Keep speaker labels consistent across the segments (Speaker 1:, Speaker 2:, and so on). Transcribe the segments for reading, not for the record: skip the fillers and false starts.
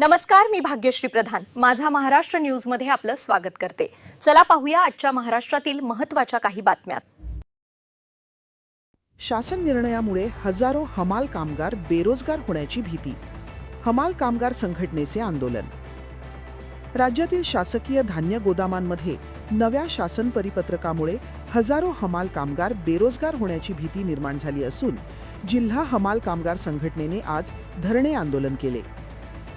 Speaker 1: नमस्कार, मी भाग्यश्री प्रधान माझा महाराष्ट्र न्यूज मध्ये आपलं स्वागत करते। चला पाहूया आजच्या महाराष्ट्रातील महत्त्वाच्या काही बातम्या।
Speaker 2: शासन निर्णयामुळे हजारो हमाल कामगार बेरोजगार होण्याची भीती। हमाल कामगार संघटनेचे आंदोलन। राज्यातील शासकीय धान्य गोदामांमध्ये नव्या शासन परिपत्रकामुळे हजारो हमाल कामगार बेरोजगार होण्याची भीती निर्माण झाली असून जिल्हा हमाल कामगार संघटनेने आज धरणे आंदोलन केले।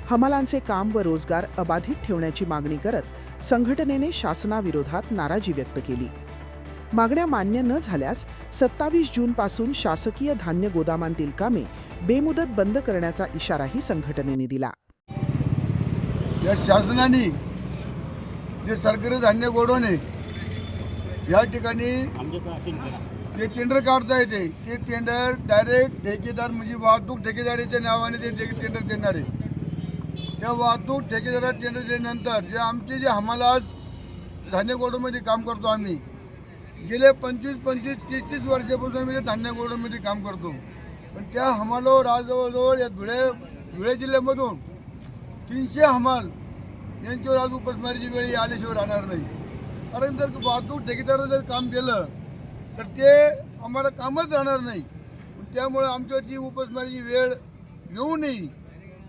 Speaker 2: हमालांचे काम व रोजगार अबाधित ठेवण्याची मागणी करत संघटनेने शासनाविरोधात नाराजी व्यक्त केली। मागण्या मान्य न झाल्यास 27 जूनपासून शासकीय धान्य गोदामांतील कामे बेमुदत बंद करण्याचा इशाराही संघटनेने दिला।
Speaker 3: या शासनाने जे सरकारी धान्य गोडाऊन आहे या ठिकाणी जे टेंडर काढता येते ते टेंडर डायरेक्ट ठेकेदार म्हणजे वाहतूक ठेकेदारीच्या नावाने ते टेंडर देणार आहे। त्या वाहतूक ठेकेदारात टेंडर दिल्यानंतर जे आमचे जे हमाला आज धान्य गोडाऊनमध्ये काम करतो आम्ही गेले 25-30 वर्षापासून आम्ही धान्य गोडाऊनमध्ये काम करतो, पण त्या हमालावर आज जवळजवळ या धुळे जिल्ह्यामधून 300 हमाल यांच्यावर आज उपासमारीची वेळ आल्याशिवाय राहणार नाही। कारण जर वाहतूक ठेकेदारानं जर काम केलं तर ते आम्हाला कामच राहणार नाही। त्यामुळे आमच्यावरची उपासमारीची वेळ येऊ नये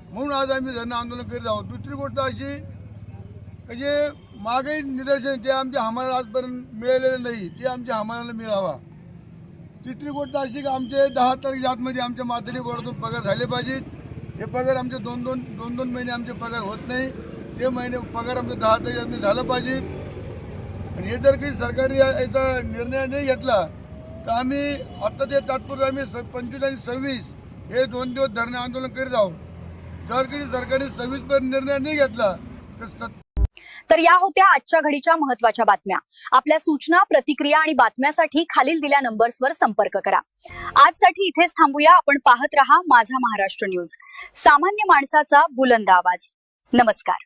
Speaker 3: म्हणून आज आम्ही धरणं आंदोलन करीत आहोत। दुसरी गोष्ट अशी की जे मागे निदर्शन ते आमच्या हमाला आजपर्यंत मिळालेलं नाही ते आमच्या हमालाला मिळावा। तिसरी गोष्ट अशी की आमचे 10 तारखेच्या आतमध्ये आमच्या माथाडी बोर्डातून पगार झाले पाहिजेत। हे पगार आमचे दोन महिने आमचे पगार होत नाही, ते महिने पगार आमचा 10 तारखेला झाला पाहिजे। आणि हे जर काही सरकारी याचा निर्णय नाही घेतला तर आम्ही आता ते तात्पुरतं आम्ही 25 आणि 26 हे 2 दिवस धरणे आंदोलन करीत आहोत। जर काही सरकारने 26 पर निर्णय नाही घेतला
Speaker 1: तर या होत्या आजच्या घडीच्या महत्त्वाच्या बातम्या। आपल्या सूचना, प्रतिक्रिया आणि बातम्यासाठी खालील दिल्या नंबर्सवर संपर्क करा। आजसाठी इथेच थांबूया। आपण पाहत रहा माझा महाराष्ट्र न्यूज, सामान्य माणसाचा बुलंद आवाज। नमस्कार।